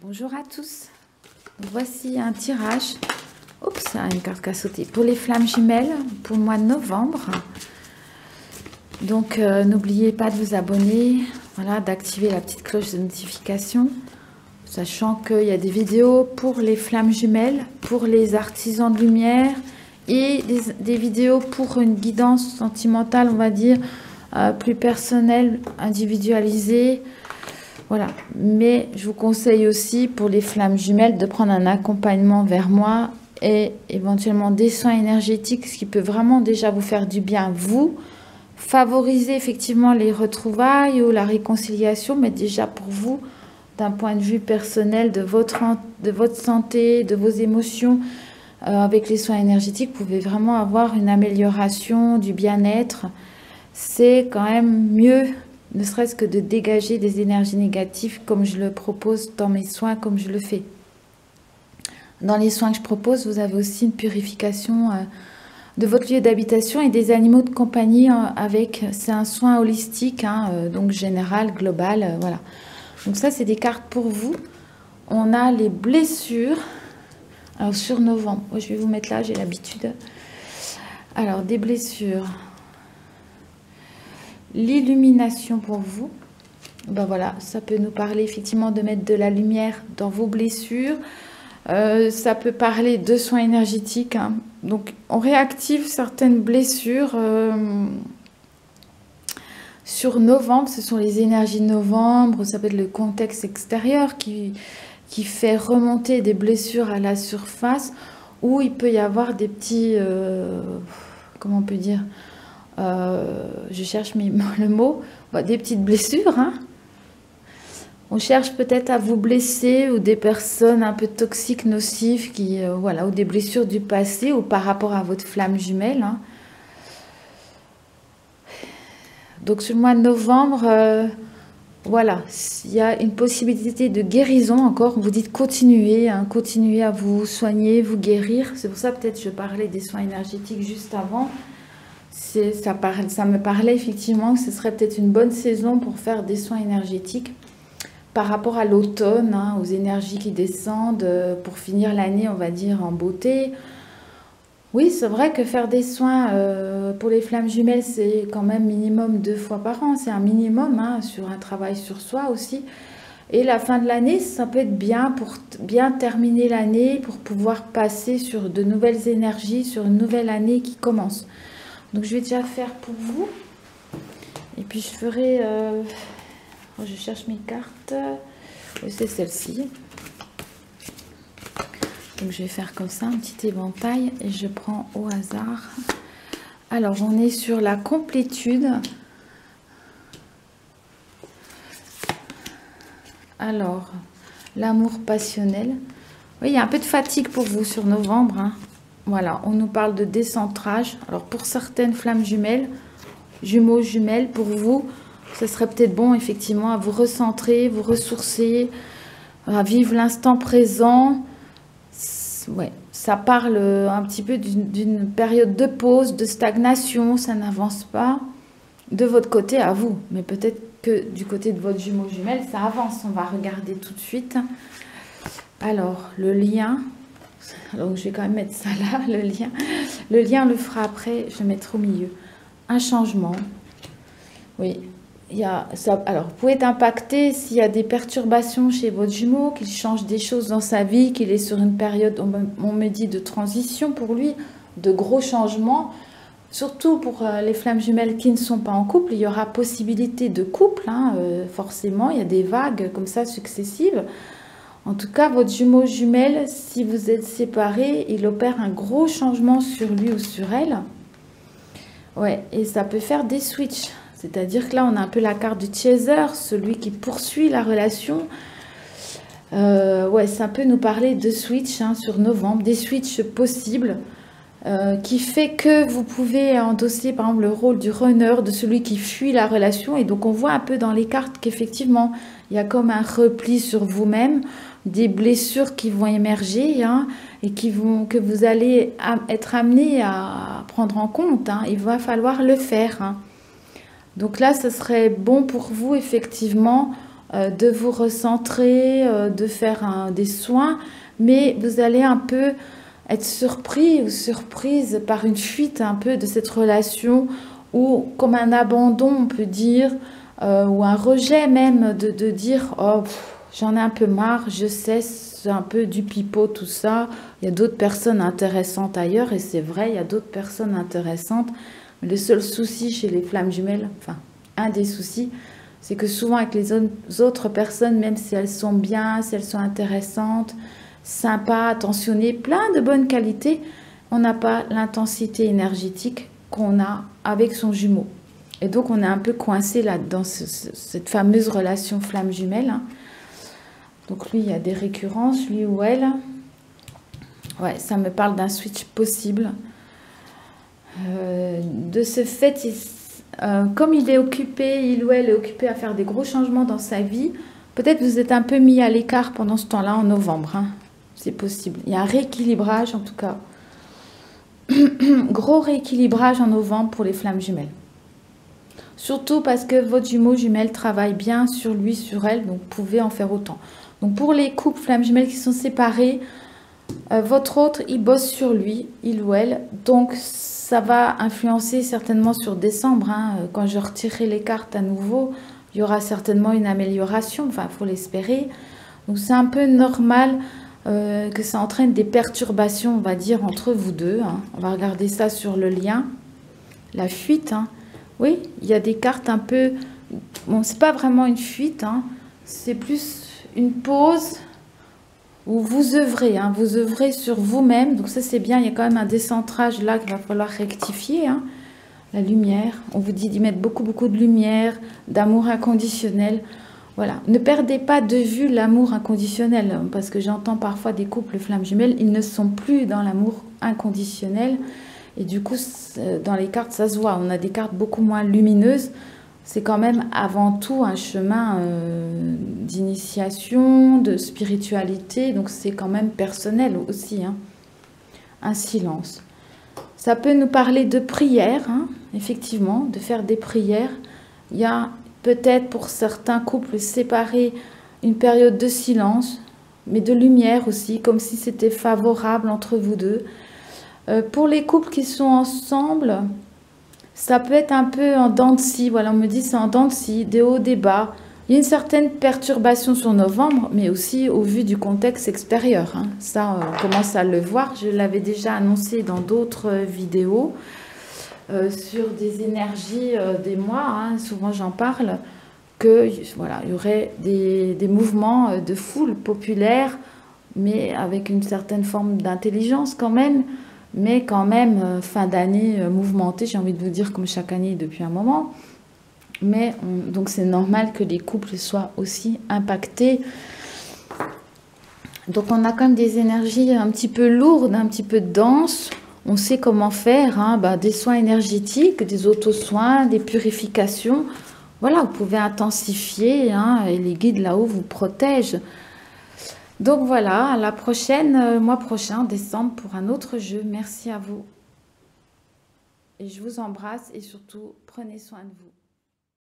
Bonjour à tous, voici un tirage, oups, une carte qui a sauté, pour les flammes jumelles pour le mois de novembre. Donc n'oubliez pas de vous abonner, voilà, d'activer la petite cloche de notification, sachant qu'il y a des vidéos pour les flammes jumelles, pour les artisans de lumière et des vidéos pour une guidance sentimentale, on va dire, plus personnelle, individualisée. Voilà, mais je vous conseille aussi pour les flammes jumelles de prendre un accompagnement vers moi et éventuellement des soins énergétiques, ce qui peut vraiment déjà vous faire du bien, vous, favoriser effectivement les retrouvailles ou la réconciliation, mais déjà pour vous, d'un point de vue personnel, de votre santé, de vos émotions, avec les soins énergétiques, vous pouvez vraiment avoir une amélioration du bien-être. C'est quand même mieux, ne serait-ce que de dégager des énergies négatives comme je le propose dans mes soins, comme je le fais. Dans les soins que je propose, vous avez aussi une purification de votre lieu d'habitation et des animaux de compagnie avec, c'est un soin holistique, hein, donc général, global, voilà. Donc ça, c'est des cartes pour vous. On a les blessures. Alors sur novembre, je vais vous mettre là, j'ai l'habitude. Alors des blessures. L'illumination pour vous, ben voilà, ça peut nous parler effectivement de mettre de la lumière dans vos blessures, ça peut parler de soins énergétiques, hein. Donc on réactive certaines blessures sur novembre, ce sont les énergies de novembre, ça peut être le contexte extérieur qui fait remonter des blessures à la surface, où il peut y avoir des petits, comment on peut dire, je cherche le mot, des petites blessures, hein. On cherche peut-être à vous blesser ou des personnes un peu toxiques, nocives, qui, voilà, ou des blessures du passé ou par rapport à votre flamme jumelle, hein. Donc sur le mois de novembre, voilà, il y a une possibilité de guérison encore. Vous dites continuez, hein, continuez à vous soigner, vous guérir. C'est pour ça peut-être je parlais des soins énergétiques juste avant. Ça me parlait effectivement que ce serait peut-être une bonne saison pour faire des soins énergétiques par rapport à l'automne, hein, aux énergies qui descendent, pour finir l'année, on va dire, en beauté. Oui, c'est vrai que faire des soins pour les flammes jumelles, c'est quand même minimum 2 fois par an. C'est un minimum, hein, sur un travail sur soi aussi. Et la fin de l'année, ça peut être bien pour bien terminer l'année, pour pouvoir passer sur de nouvelles énergies, sur une nouvelle année qui commence. Donc je vais déjà faire pour vous. Et puis je ferai... je cherche mes cartes. C'est celle-ci. Donc je vais faire comme ça, un petit éventail. Et je prends au hasard. Alors on est sur la complétude. Alors, l'amour passionnel. Oui, il y a un peu de fatigue pour vous sur novembre, hein. Voilà, on nous parle de décentrage. Alors, pour certaines flammes jumelles, jumeaux, jumelles, pour vous, ce serait peut-être bon, effectivement, à vous recentrer, vous ressourcer, à vivre l'instant présent. Ouais, ça parle un petit peu d'une période de pause, de stagnation, ça n'avance pas de votre côté à vous. Mais peut-être que du côté de votre jumeau, jumelle, ça avance. On va regarder tout de suite. Alors, le lien... Donc, je vais quand même mettre ça là, le lien. Le lien, on le fera après, je le mettrai au milieu. Un changement. Oui, il y a ça. Alors, vous pouvez être impacté s'il y a des perturbations chez votre jumeau, qu'il change des choses dans sa vie, qu'il est sur une période, on me dit, de transition pour lui, de gros changements. Surtout pour les flammes jumelles qui ne sont pas en couple, il y aura possibilité de couple, hein, forcément. Il y a des vagues comme ça successives. En tout cas, votre jumeau jumelle, si vous êtes séparés, il opère un gros changement sur lui ou sur elle. Ouais, et ça peut faire des switches. C'est-à-dire que là, on a un peu la carte du chaser, celui qui poursuit la relation. Ouais, ça peut nous parler de switch, hein, sur novembre, des switches possibles, qui fait que vous pouvez endosser, par exemple, le rôle du runner, de celui qui fuit la relation. Et donc, on voit un peu dans les cartes qu'effectivement, il y a comme un repli sur vous-même, des blessures qui vont émerger, hein, et que vous allez être amené à prendre en compte, hein. Il va falloir le faire, hein. Donc là, ce serait bon pour vous, effectivement, de vous recentrer, de faire des soins, mais vous allez un peu être surpris ou surprise par une fuite un peu de cette relation, ou comme un abandon, on peut dire, ou un rejet même de dire oh j'en ai un peu marre, je sais, c'est un peu du pipeau tout ça, il y a d'autres personnes intéressantes ailleurs, et c'est vrai, il y a d'autres personnes intéressantes. Le seul souci chez les flammes jumelles, enfin un des soucis, c'est que souvent avec les autres personnes, même si elles sont bien, si elles sont intéressantes, sympas, attentionnées, plein de bonnes qualités, on n'a pas l'intensité énergétique qu'on a avec son jumeau. Et donc on est un peu coincé là dans cette fameuse relation flamme jumelle, hein. Donc lui, il y a des récurrences, lui ou elle. Ouais, ça me parle d'un switch possible. De ce fait, comme il est occupé, il ou elle est occupé à faire des gros changements dans sa vie, peut-être vous êtes un peu mis à l'écart pendant ce temps-là, en novembre, hein. C'est possible. Il y a un rééquilibrage en tout cas. Gros rééquilibrage en novembre pour les flammes jumelles. Surtout parce que votre jumeau jumelle travaille bien sur lui, sur elle, donc vous pouvez en faire autant. Donc pour les couples flammes jumelles qui sont séparés, votre autre, il bosse sur lui, il ou elle, donc ça va influencer certainement sur décembre, hein. Quand je retirerai les cartes à nouveau, il y aura certainement une amélioration, enfin il faut l'espérer. Donc c'est un peu normal que ça entraîne des perturbations, on va dire, entre vous deux, hein. On va regarder ça sur le lien, la fuite, hein. Oui, il y a des cartes un peu, bon, c'est pas vraiment une fuite, hein. C'est plus une pause où vous œuvrez, hein. Vous œuvrez sur vous-même, donc ça c'est bien, il y a quand même un décentrage là qu'il va falloir rectifier, hein. La lumière, on vous dit d'y mettre beaucoup de lumière, d'amour inconditionnel. Voilà, ne perdez pas de vue l'amour inconditionnel, parce que j'entends parfois des couples flammes jumelles, ils ne sont plus dans l'amour inconditionnel, et du coup, dans les cartes, ça se voit, on a des cartes beaucoup moins lumineuses. C'est quand même avant tout un chemin d'initiation, de spiritualité, donc c'est quand même personnel aussi, hein. Un silence. Ça peut nous parler de prière, hein, effectivement, de faire des prières. Il y a peut-être pour certains couples séparés une période de silence, mais de lumière aussi, comme si c'était favorable entre vous deux. Pour les couples qui sont ensemble, ça peut être un peu en dents de scie. Voilà, on me dit c'est en dents de scie, des hauts, des bas. Il y a une certaine perturbation sur novembre, mais aussi au vu du contexte extérieur, hein. Ça, on commence à le voir. Je l'avais déjà annoncé dans d'autres vidéos. Sur des énergies des mois, hein, souvent j'en parle, que voilà, il y aurait des mouvements de foule populaire, mais avec une certaine forme d'intelligence quand même, mais quand même fin d'année mouvementée, j'ai envie de vous dire, comme chaque année depuis un moment. Mais donc c'est normal que les couples soient aussi impactés. Donc on a quand même des énergies un petit peu lourdes, un petit peu denses. On sait comment faire, hein, des soins énergétiques, des auto-soins, des purifications. Voilà, vous pouvez intensifier, hein, et les guides là-haut vous protègent. Donc voilà, à la prochaine, mois prochain, décembre, pour un autre jeu. Merci à vous. Et je vous embrasse et surtout, prenez soin de vous.